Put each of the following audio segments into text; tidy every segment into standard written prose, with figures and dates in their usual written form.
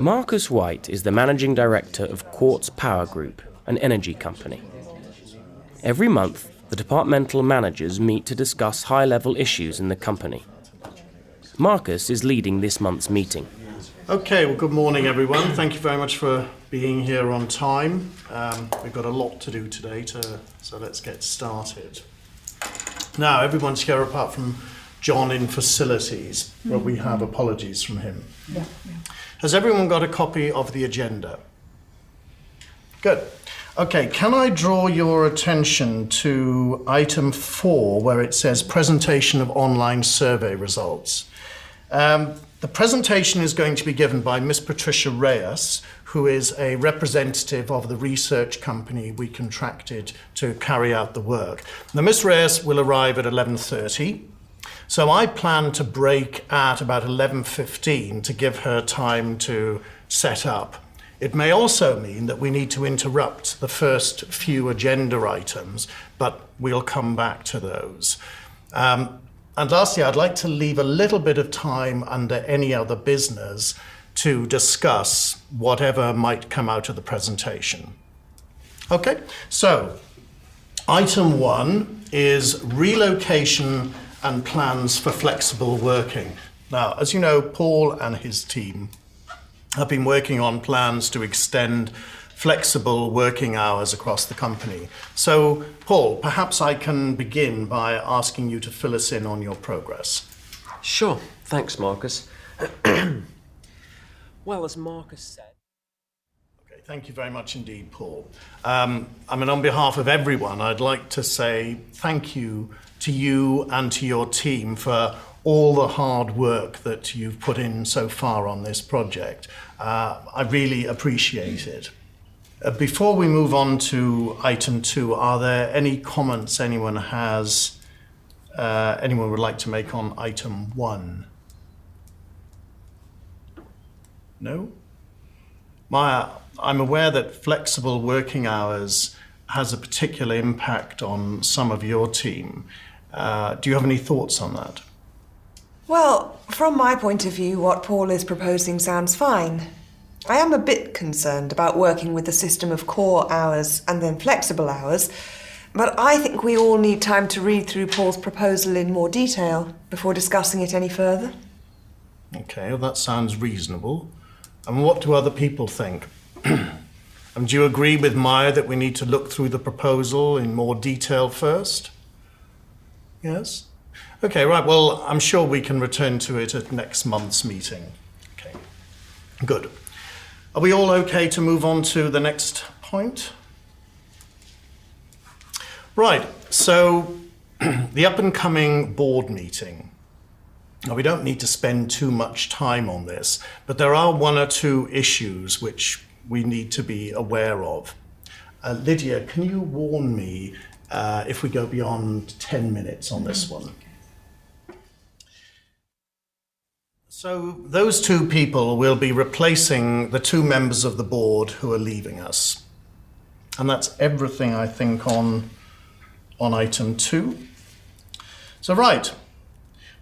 Marcus White is the managing director of Quartz Power Group, an energy company. Every month, the departmental managers meet to discuss high-level issues in the company. Marcus is leading this month's meeting. Okay, well, good morning, everyone. Thank you very much for being here on time. We've got a lot to do today, so let's get started. Now, everyone's here apart from John in facilities, but we have apologies from him. Yeah. Has everyone got a copy of the agenda? Good. Okay, can I draw your attention to item 4, where it says presentation of online survey results? The presentation is going to be given by Miss Patricia Reyes, who is a representative of the research company we contracted to carry out the work. Now, Miss Reyes will arrive at 11:30, so I plan to break at about 11:15 to give her time to set up. It may also mean that we need to interrupt the first few agenda items, but we'll come back to those. And lastly, I'd like to leave a little bit of time under any other business to discuss whatever might come out of the presentation. Okay, so item 1 is relocation and plans for flexible working. Now, as you know, Paul and his team have been working on plans to extend flexible working hours across the company. So, Paul, perhaps I can begin by asking you to fill us in on your progress. Sure. Thanks, Marcus. Well, as Marcus said... Okay, thank you very much indeed, Paul. On behalf of everyone, I'd like to say thank you to you and to your team for all the hard work that you've put in so far on this project. I really appreciate it. Before we move on to item 2, are there any comments anyone would like to make on item 1? No? Maya, I'm aware that flexible working hours has a particular impact on some of your team. Do you have any thoughts on that? Well, from my point of view, what Paul is proposing sounds fine. I am a bit concerned about working with the system of core hours and then flexible hours, but I think we all need time to read through Paul's proposal in more detail before discussing it any further. Okay, well, that sounds reasonable. And what do other people think? And do you agree with Maya that we need to look through the proposal in more detail first? Yes? Okay, right, well, I'm sure we can return to it at next month's meeting. Okay, good. Are we all okay to move on to the next point? Right, so the up-and-coming board meeting. Now, we don't need to spend too much time on this, but there are 1 or 2 issues which we need to be aware of. Lydia, can you warn me if we go beyond 10 minutes on this one? So those 2 people will be replacing the 2 members of the board who are leaving us. And that's everything, I think, on item 2. So right,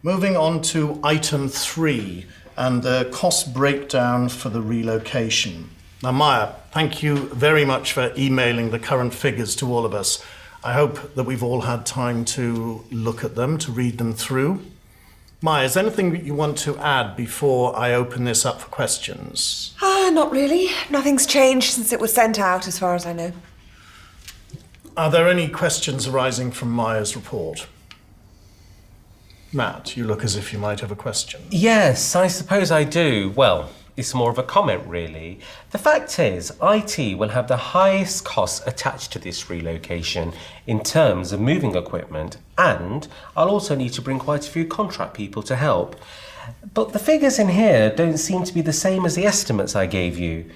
moving on to item 3 and the cost breakdown for the relocation. Now, Maya, thank you very much for emailing the current figures to all of us. I hope that we've all had time to look at them, to read them through. Maya, is there anything that you want to add before I open this up for questions? Not really. Nothing's changed since it was sent out, as far as I know. Are there any questions arising from Maya's report? Matt, you look as if you might have a question. Yes, I suppose I do. Well, it's more of a comment, really. The fact is, IT will have the highest costs attached to this relocation in terms of moving equipment, and I'll also need to bring quite a few contract people to help. But the figures in here don't seem to be the same as the estimates I gave you.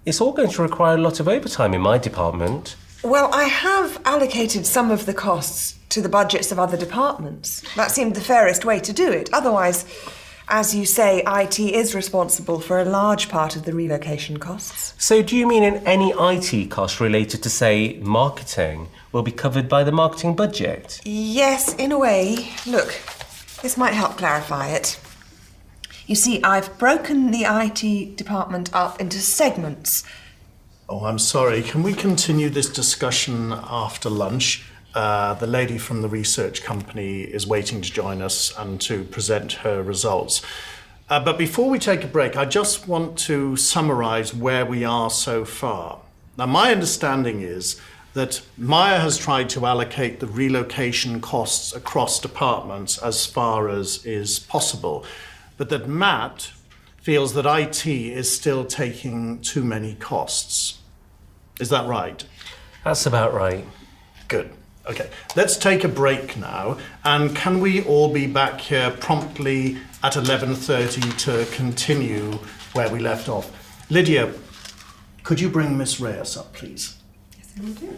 It's all going to require a lot of overtime in my department. Well, I have allocated some of the costs to the budgets of other departments. That seemed the fairest way to do it. Otherwise, as you say, IT is responsible for a large part of the relocation costs. So do you mean any IT cost related to, say, marketing will be covered by the marketing budget? Yes, in a way. Look, this might help clarify it. You see, I've broken the IT department up into segments. Oh, I'm sorry. Can we continue this discussion after lunch? The lady from the research company is waiting to join us and to present her results. But before we take a break, I just want to summarise where we are so far. Now, my understanding is that Maya has tried to allocate the relocation costs across departments as far as is possible, but that Matt feels that IT is still taking too many costs. Is that right? That's about right. Good. Okay, let's take a break now, and can we all be back here promptly at 11:30 to continue where we left off? Lydia, could you bring Miss Reyes up, please? Yes, I will do.